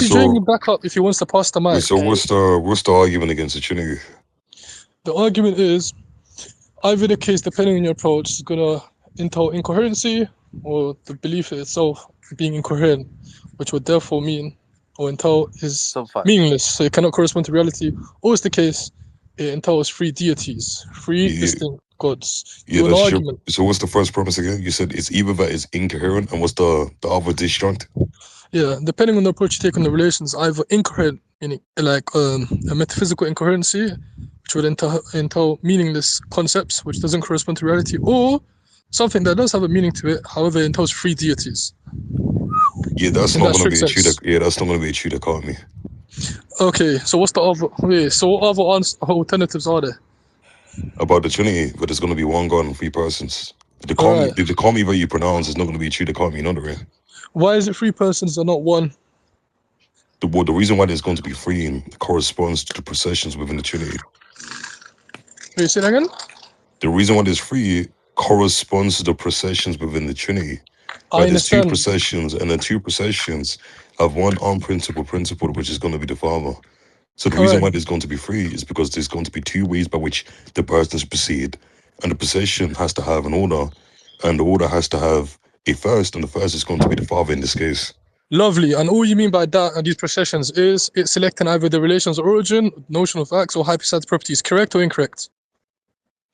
me join so you back up if he wants to pass the mic. so what's the argument against the Trinity? The argument is either the case, depending on your approach, is gonna entail incoherency or the belief itself being incoherent, which would therefore mean or entail is Some fact. meaningless, so it cannot correspond to reality. Or is the case, it entails three deities, three Yeah, distinct gods. yeah, Your that's true. argument. So what's the first premise again? You said it's either that is incoherent, and what's the other disjunct? Yeah, depending on the approach you take on the relations, either incoherent, meaning like a metaphysical incoherency, which would entail meaningless concepts, which doesn't correspond to reality, or something that does have a meaning to it, however, it entails three deities Yeah, that's in not that gonna strict be a true. sense. Yeah, that's not gonna be a true dichotomy. Okay, so what's the other? Wait, so what other alternatives are there? About the Trinity, but there's gonna be one God and three persons. All right. The dichotomy that you pronounce is not gonna be a true dichotomy. You know that, right? Why is it three persons and not one? The reason why there's going to be three corresponds to the processions within the Trinity. Wait, say that again? The reason why there's three corresponds to the processions within the Trinity. I Right, there's two understand. processions, and the two processions have one unprincipled principle, which is going to be the Father. So the All reason right. why there's going to be three is because there's going to be two ways by which the persons proceed, and the procession has to have an order, and the order has to have a first, and the first is going to be the Father in this case. Lovely. And all you mean by that and these processions is it selecting either the relation's origin, notion of acts, or hypostatic properties. Correct or incorrect?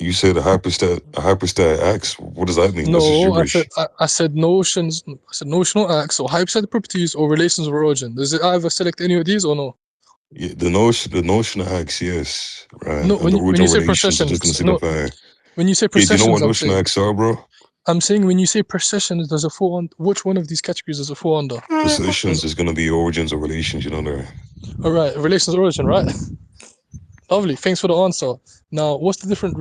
You said a hypostat acts. What does that mean? That's just No, gibberish. I said notions. I said notional acts or hypostatic properties or relations of origin. Does it either select any of these or no? Yeah, the notion of acts, yes, right, No. and the When you original say relations are just going to processions, no. signify. When you say Yeah, do you know processions, what notion of acts are, bro? I'm saying when you say processions, does it fall on which one of these categories does it fall under? Possessions is going to be origins or relations. You know that. All right, relations of origin, right? Lovely. Thanks for the answer. Now, what's the different?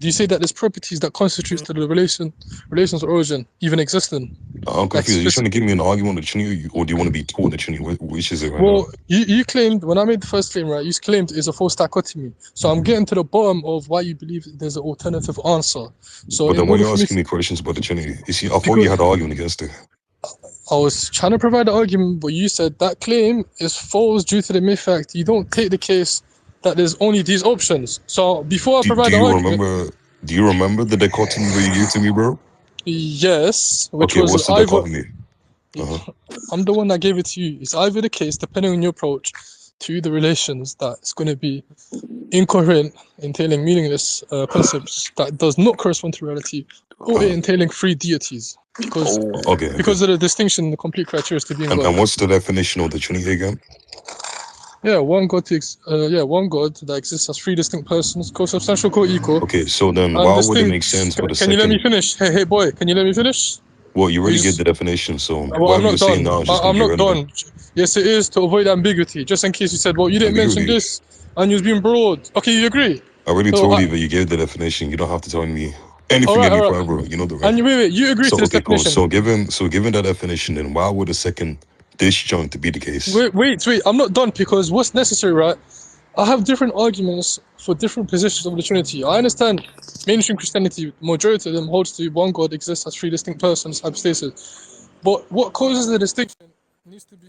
Do you say that there's properties that constitutes to the relations of origin even existing? I'm Like confused. Are you trying to give me an argument on the Trinity, or do you want to be taught the Trinity? Which is it right now? well, you claimed when I made the first claim, right? You claimed it's a false dichotomy. So I'm getting to the bottom of why you believe there's an alternative answer. So But in then why are order you for me, asking me questions about the Trinity? You see, I thought you because had an argument against it. I was trying to provide the argument, but you said that claim is false due to the mere fact you don't take the case that there's only these options. So before I Do provide the you argument, remember? Do you remember the dichotomy that you gave to me, bro? yes, which Okay, was what's the either dichotomy? Uh-huh. I'm the one that gave it to you. It's either the case, depending on your approach to the relations, that it's going to be incoherent, entailing meaningless concepts that does not correspond to reality, or it entailing three deities, because Okay. of the distinction in the complete criteria to being God. And what's the definition of the Trinity again? Yeah, one God one God that exists as three distinct persons, co-substantial, co-equal, Okay, so then and why would it make distinct. sense for the Can you let me second? finish? Hey boy, can you let me finish? Well, you You already gave just the definition, so Well, I'm whatever you're not saying done. now is just going I'm to be not irrelevant. done. Yes, it is to avoid ambiguity, just in case you said, well, you didn't mention Ambiguity. this and you was being broad. Okay, you agree? I already So, told you that you gave the definition. You don't have to tell me all anything right, all any right. further. You know the right. And wait, you agree So to this okay, cool. definition? So given that definition, then why would a second disjunct to be the case? Wait. I'm not done because what's necessary, right? I have different arguments for different positions of the Trinity. I understand mainstream Christianity, majority of them holds to one God exists as three distinct persons, hypostasis. But what causes the distinction needs to be.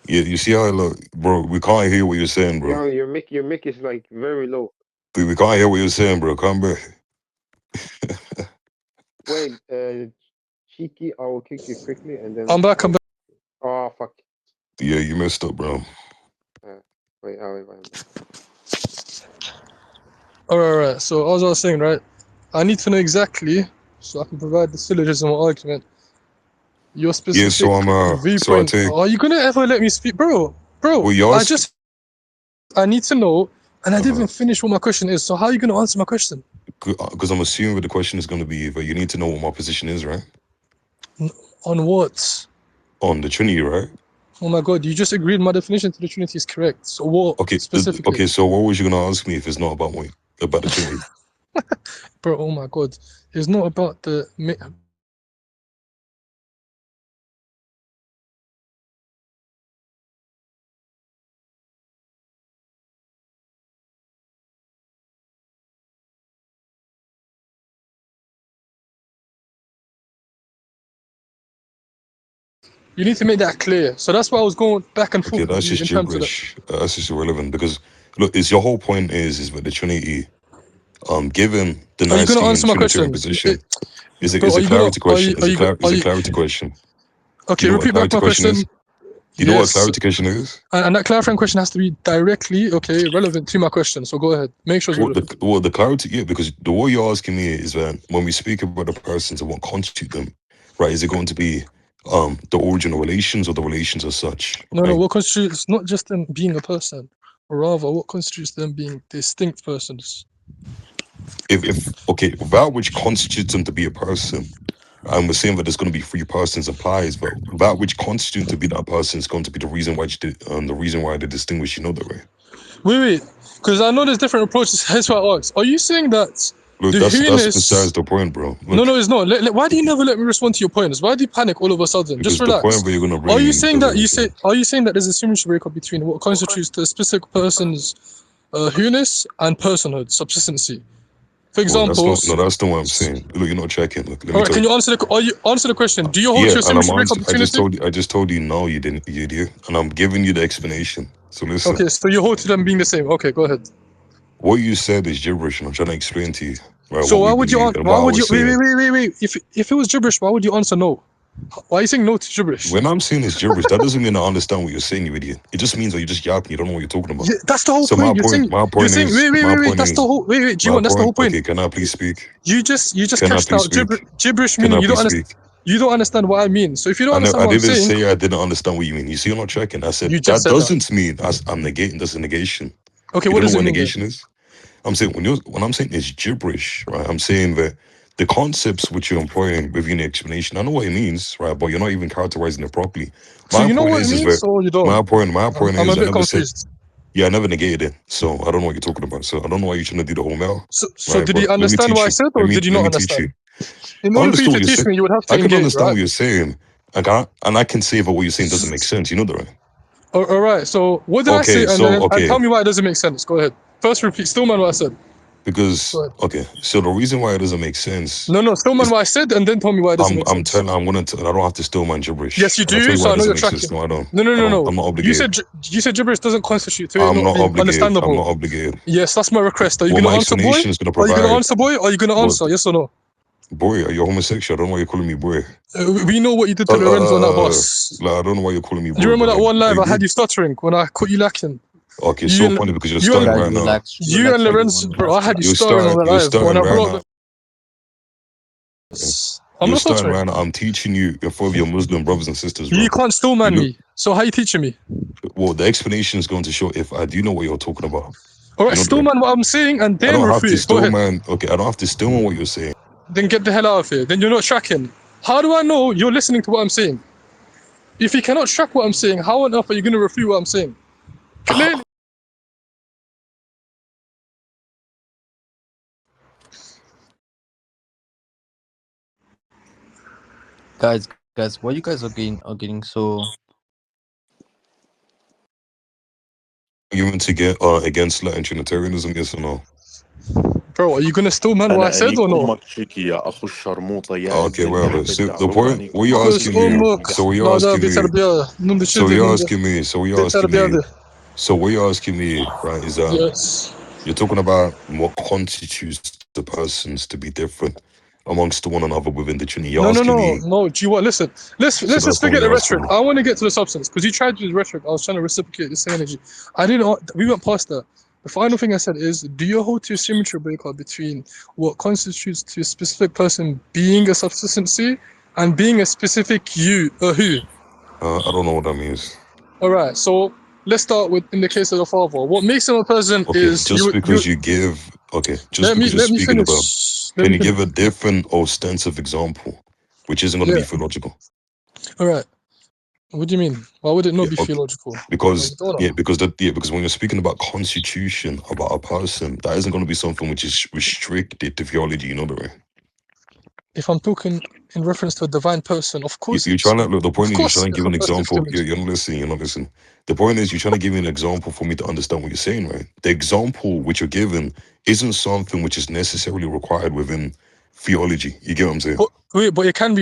Yeah, you see how I look, bro. We can't hear what you're saying, bro. Yo, your mic is like very low. We can't hear what you're saying, bro. Come back. Wait, cheeky, I will kick you quickly and then. I'm back. Oh fuck. Yeah, you messed up, bro. Wait. All right. So as I was saying, right, I need to know exactly so I can provide the syllogism or argument. Your Yeah, specific so I'm so I viewpoint. take. Are you gonna ever let me speak, bro? Well, Bro, you I ask. just I need to know, and I didn't Uh, even finish what my question is. So how are you gonna answer my question? because I'm assuming that the question is going to be, but you need to know what my position is, right? On what? On the Trinity, right? Oh my God, you just agreed my definition to the Trinity is correct. So what Okay. specifically? Okay. So what was you going to ask me if it's not about the Trinity? Bro, oh my God, it's not about the. You need to make that clear. So that's why I was going back and Okay, forth with that's you just in terms of that. gibberish. That's just irrelevant because look, is your whole point is that the Trinity, given the Are you gonna Nicene answer my Trinitarian question, position, bro? is Are a you gonna clarity question. are Is a you? clarity question. Do you Okay, know what a repeat back clarity my question is? question. Do you know what a Yes, clarity question is? and that clarifying question has to be directly relevant to my question. So go ahead, make sure it's relevant. The clarity, yeah, because the what you're asking me is that when we speak about the persons and what constitute them, right? Is it going to be the original relations or the relations as such, No, right? what constitutes not just them being a person, or rather, what constitutes them being distinct persons. If okay, that which constitutes them to be a person, and we're saying that there's going to be three persons applies, but that which constitutes to be that person is going to be the reason why the reason why they distinguish, you know, that way. Wait, because I know there's different approaches. That's why I asked. Are you saying that Look, the that's besides who-ness? the point, bro. No, Look, it's not. Why do you never let me respond to your points? Why do you panic all of a sudden? Just because the relax. point that you're going to Are bring you in saying doesn't that make sense. Are you saying that there's a symmetry breakup between what constitutes the specific person's who-ness and personhood, subsistency? For Well, that's example, not no, that's not what I'm saying. Look, you're not checking. Look, let all me right, tell can you. you answer the? Are you answer the question? Do you hold Yeah, to a and I'm symmetry breakup answering. between the two? I just told you no, you didn't, you idiot. And I'm giving you the explanation. So listen, Okay, so you hold to them being the same. Okay, go ahead. what you said is gibberish, and I'm trying to explain to you, right, So what we believe and why what I would you was saying. wait? If it was gibberish, why would you answer no? Why are you saying no to gibberish? When I'm saying it's gibberish, that doesn't mean I understand what you're saying, you idiot. It just means that you're just yapping. You don't know what you're talking about. Yeah, that's the whole So point. You're saying my wait. point That's the is, whole G1. my That's the whole point. point. Okay, can I please speak? You just Can I cashed please out speak? gibberish, Can meaning I please speak? you don't understand what I mean. So if you don't understand I what I'm didn't saying, say I didn't understand what you mean. You see, you're not checking. I said you just that said that. doesn't mean I'm negating. That's a negation. Okay, You what don't know does it what mean then? negation is? I'm saying when I'm saying it's gibberish, right? I'm saying that the concepts which you're employing within the explanation, I know what it means, right? But you're not even characterizing it properly. So My you know point what it is means, that or you don't? my point I'm a is I bit never said, confused. yeah, I never negated it. So I don't know what you're talking about. So I don't know why you're trying to do the whole mail, So right? did he But let me understand what teach I you. said, or did you Let not me teach understand? you. In I order for you understand to what you're teach saying. me, you would have to I can engage, understand right? what you're saying. And I can say that what you're saying doesn't make sense. You know that, right? All right. So what did I say? Okay, so And okay, tell me why it doesn't make sense. Go ahead. First, repeat. Stillman, what I said. Go because ahead. okay, so the reason why it doesn't make sense No, Stillman, is what I said, and then tell me why it doesn't make sense. I'm gonna I don't have to steal my Yes, gibberish, you and I'll tell do. you why So it I know doesn't you're make sense. tracking. No, I don't. No. I'm not You obligated. said gibberish doesn't constitute to it I'm not not being obligated. I'm understandable. not obligated. Yes, that's my request. Are you What gonna my answer, boy? explanation is gonna Are you gonna provide. answer, boy? Are you gonna What answer? Yes or no? boy? Are you homosexual? I don't know why you're calling me boy. We know what you did to Lorenzo on that bus. Like, I don't know why you're calling me You boy, remember bro. that one Are live you I had good? you stuttering when I caught you lacking? Okay, it's You so and funny because you're you and starting Guys, right now. relax, relax, Lorenzo, everyone. bro. I Relax, had you relax. stuttering on the You're live when starting I right brought now. the. I'm You're not starting stuttering. right now. I'm teaching you in front of your Muslim brothers and sisters, You bro. can't still You man look me. So how you teaching me? well. The explanation is going to show if I do know what you're talking about. All You right, know, still man what I'm saying and I then don't have to refute it. Go steal, ahead. man. Okay, I don't have to steal on what you're saying. Then get the hell out of here. Then you're not tracking. How do I know you're listening to what I'm saying? If you cannot track what I'm saying, how on earth are you going to refute what I'm saying? Clearly. Guys, why you guys are getting so Even to get against Latin Trinitarianism, yes or no? Bro, are you going to still man what I أنا said or أنيك no? أمك تشيكي يا أخو الشرموطة يا Okay, الزنجة whatever. So بدع the روح point, أنيك what you're أمك Kız asking me, تشيكي umuk. بدع so what you're La da asking me, beterbiye. Nun so dışıdı you're nun de. asking me, so what you're asking me, Beterbiyedi. so what you're asking me, right, is that Yes. you're talking about what constitutes the persons to be different amongst one another within the Trinity. You're asking me, No. Do you what? Listen. so Let's that's just not what forget the you're asking rhetoric. me. I want to get to the substance because you tried to do the rhetoric. I was trying to reciprocate the same energy. I didn't. We went past that. The final thing I said is, do you hold to a symmetry breakup between what constitutes to a specific person being a subsistency and being a specific you, a who? I don't know what that means. All right. So let's start with in the case of the father. What makes him a person Okay, is just you. because you give, okay, just because you're Let me speaking about, finish. Let can me you finish. give a different ostensive example, which isn't going to be Yeah. theological? All right. What do you mean? Why would it not Yeah, be okay. theological? Are you Because don't yeah, know? because when you're speaking about constitution about a person, that isn't going to be something which is restricted to theology. You know that, right? If I'm talking in reference to a divine person, of course You're it's trying to look. The of point is you're course trying to it's give an refers to example. theology. You're not listening. You're not listening. The point is you're trying to give me an example for me to understand what you're saying, right? The example which you're given isn't something which is necessarily required within theology. You get what I'm saying? But wait, but it can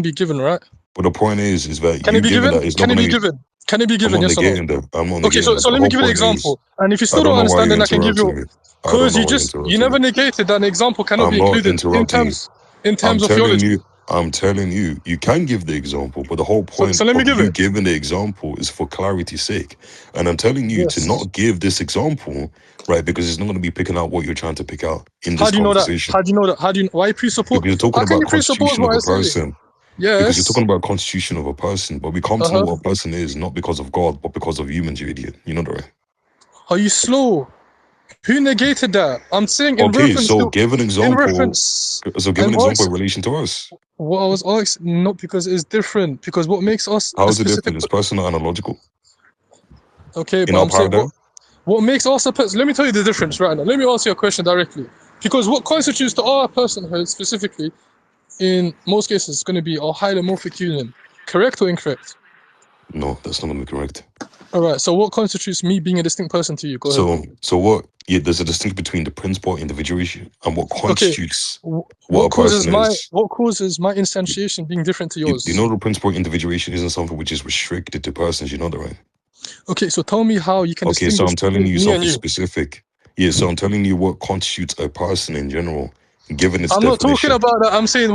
be given, right? But the point is that Can you it be giving given? that is not Can it gonna be be. given? Can it be I'm given? not Yes or no? negating that. I'm not Okay, negating that. so The let me whole give you an point is, example. And if you I still don't don't know why understand, you're then I can give interrupting you. me. I don't Because know you why you're just you interrupting never me. negated that an example cannot I'm be not included interrupting you. in terms of theology. I'm telling you, you can give the example, but the whole So point let me of give you it. giving the example is for clarity's sake. And I'm telling you to Yes. not give this example, right? Because it's not going to be picking out what you're trying to pick out in How this do you know that? conversation. How do you know that? How do you? Why presuppose? Because you're talking How can about you presuppose constitution of what I a say? person. Because you're Yes. talking about constitution of a person, but we come Uh to know huh. what a person is not because of God, but because of humans, you idiot. You know that, right? Are you slow? Who negated that? I'm saying in Okay, reference so to, give an in example. reference. So give I'm an example in asking relation to us. what I was asking, not because it's different. Because what makes us How a is it specific. different? Is personal analogical Okay, in but our I'm saying paradigm? what makes us a person. Let me tell you the difference right now. Let me ask you a question directly. Because what constitutes to our personhood specifically, in most cases, is going to be our hylomorphic union. Correct or incorrect? No, that's not going to be correct. All right. So what constitutes me being a distinct person to you? Go ahead. So what? Yeah, there's a distinction between the principle of individuation and what Okay. constitutes what a person is. What causes my instantiation being different to You yours? know, the principle of individuation isn't something which is restricted to persons. You know that, right? Okay, so tell me how you can Okay, so distinguish I'm telling between you me and something you. specific. Yeah, so I'm telling you what constitutes a person in general, given its I'm not talking definition. about that. I'm saying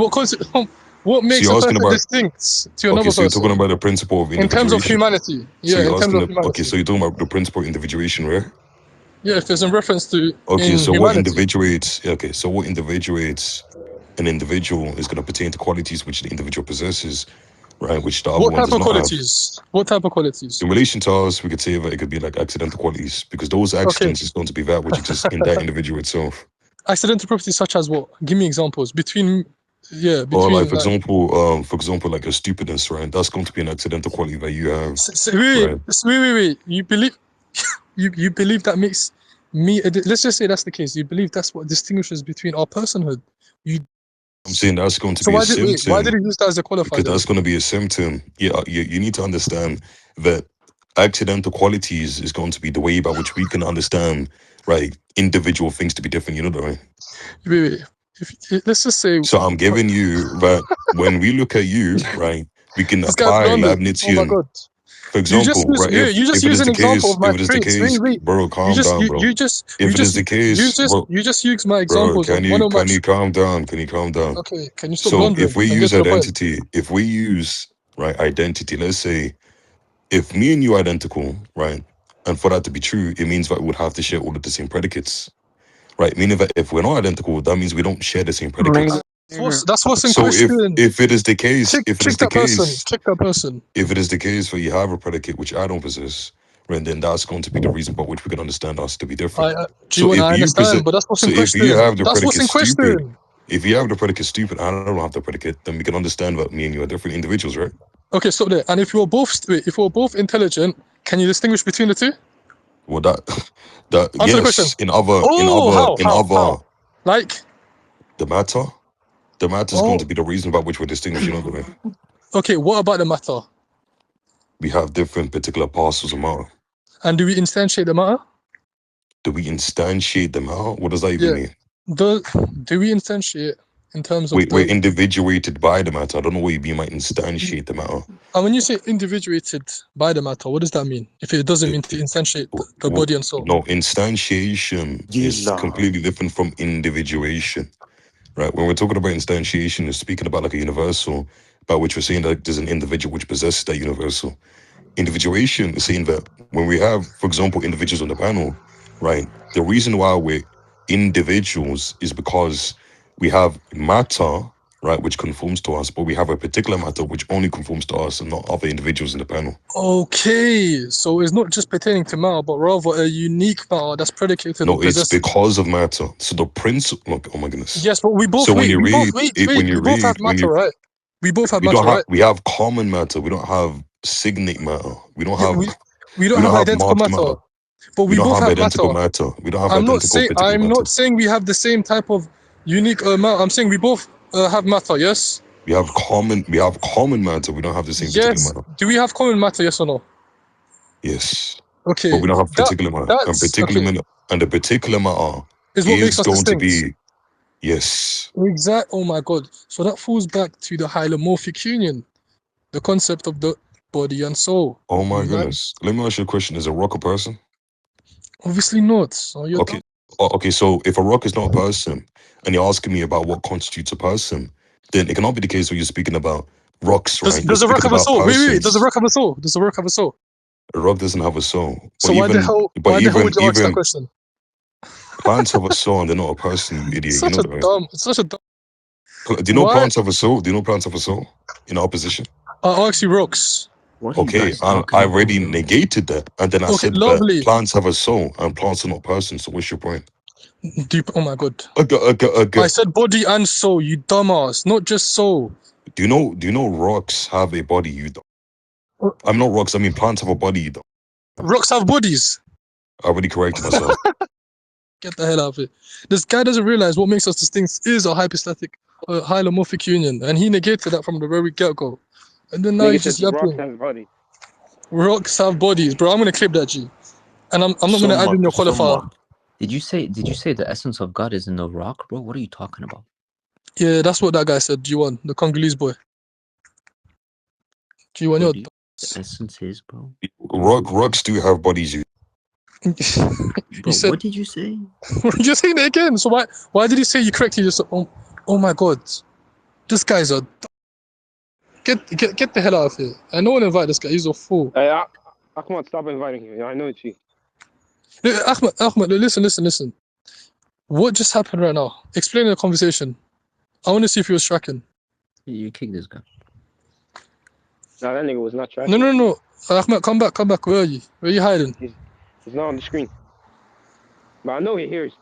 what So makes you're a asking person about. distinct to Okay, another so you're talking person about the principle of in terms of individuation. humanity. So Yeah, in you're terms asking of the. Okay, humanity. so you're talking about the principle of individuation, right? Yeah, if there's a reference to Okay, in so what humanity. individuates? Okay, so what individuates an individual is going to pertain to qualities which the individual possesses, right? Which the other What one type does of not have. qualities? What type of qualities? In relation to us, we could say that it could be like accidental qualities because those Okay, accidents is going to be that which exists in that individual itself. accidental properties such as what? Give me examples. Or like, Between like. for example, like a stupidness, right? That's going to be an accidental quality that you have, Wait, right? wait. You believe you believe that makes me? Let's just say that's the case. You believe that's what distinguishes between our personhood. You. I'm saying that's going to So be a why did symptom you use that as a qualifier because then? that's going to be a symptom. Yeah, you need to understand that accidental qualities is going to be the way by which we can understand, right, individual things to be different. You know that, right? Wait. Let's just say So I'm giving you that when we look at you, right, we can this guy's apply grounded. Oh my Leibnizian. god. For example, right, You just if it use is an the example of case, my if it is the traits. case, Wait. bro, calm down, bro. If it is the case, bro, You just use my bro, examples of one of my. can you calm down? Can you calm down? Okay, can you stop So if blundering we and get use to the point? identity, if we use right identity, let's say if me and you are identical, right, and for that to be true, it means that we would have to share all of the same predicates, right? Meaning that if we're not identical, that means we don't share the same predicates. That's what's in So question. if it is the case, if it is Kick the that person. case, Kick that person. if it is the case where you have a predicate which I don't possess, right, then that's going to be the reason by which we can understand us to be different. So G1, if I you understand, present, but that's what's so in if you question. have the That's what's predicate in stupid, question. if you have the predicate stupid, and I don't have the predicate, then we can understand that me and you are different individuals, right? Okay, stop there. And if you're both intelligent, can you distinguish between the two? Well, that that Answer the question. yes, Oh, how? Like, the matter, the matter is going oh, to be the reason by which we distinguish. You know what I mean? okay. What about the matter? We have different particular parcels of matter. And do we instantiate the matter? Do we instantiate them out? What does that even Yeah. mean? Do we instantiate in terms of We're the? individuated by the matter. I don't know what you mean by instantiate the matter. And when you say individuated by the matter, what does that mean? If it doesn't mean to instantiate the body and soul. No, instantiation is يلا completely different from individuation, right? When we're talking about instantiation, it's speaking about like a universal, by which we're saying that there's an individual which possesses that universal. Individuation is saying that when we have, for example, individuals on the panel, right? The reason why we're individuals is because we have matter, right, which conforms to us, but we have a particular matter which only conforms to us and not other individuals in the panel. Okay, so it's not just pertaining to matter, but rather a unique matter that's predicated or No, it's possessed. because of matter. So the principle, look, oh my goodness. Yes, but So when you read it, when you we both have read, matter, right? We both have we don't matter, have, right? we have common matter. We don't have signate matter. Yeah, we don't we don't have have identical marked matter, matter. but We we don't both have have identical matter. matter. We don't have identical particular I'm matter. not saying we have the same type of unique matter. I'm saying we both have matter. Yes. We have common matter. We don't have the same particular Yes. matter. Do we have common matter? Yes or no? Yes. But Okay. we don't have That particular matter. that's okay. And the particular matter Is what makes is us going to distinct. be, yes. Exact. Oh my God. So that falls back to the hylomorphic union. the concept of the body and soul. Oh my Right? goodness. Let me ask you a question. Is a rock a person? Obviously not. So you're Okay. Okay, so if a rock is not a person and you're asking me about what constitutes a person, then it cannot be the case where you're speaking about rocks, right? You're Does the rock speaking have a about soul? Wait. Does the persons. rock have a soul? Does the rock have a soul? A rock doesn't have a soul. So why the hell would you ask that Even question? plants have a soul and they're not a person, you idiot. You know that, right? It's such a dumb. Do you know Why? plants have a soul? Do you know plants have a soul? In opposition. I ask you rocks. What are you Okay, guys I talking about, already bro? negated that. And then I Okay, said that lovely. plants have a soul and plants are not persons. So what's your point? Deep. Oh my god. Okay. I said body and soul. You dumbass. Not just soul. Do you know rocks have a body? You don't. I'm not rocks, I mean plants have a body, you don't. Rocks have bodies. I already corrected myself. Get the hell out of it. This guy doesn't realize what makes us distinct is a hypostatic, hylomorphic union, and he negated that from the very get-go. And then now Nigga he's said just the rocks yapping. has body. Rocks have bodies, bro. I'm gonna clip that, G. And I'm not gonna add in your qualifier. Did you say the essence of God is in the rock, bro? What are you talking about? Yeah, that's what that guy said. G1, the Congolese boy. G1, Bro, you're do you know what the essence is, bro? Rocks do have bodies, you. you Bro, said what did you say? you're saying it again. So why did he say you correctly? Just oh my god, this guy's a get the hell out of here. I don't want to invite this guy. He's a fool. Hey, Ahmad, stop inviting him. I know it's you. Ahmed, listen. What just happened right now? Explain the conversation. I want to see if he was tracking. You kick this guy. Nah, that nigga was not No, tracking. no, no. Ahmed, come back. Where are you? Where are you hiding? He's not on the screen. But I know he hears.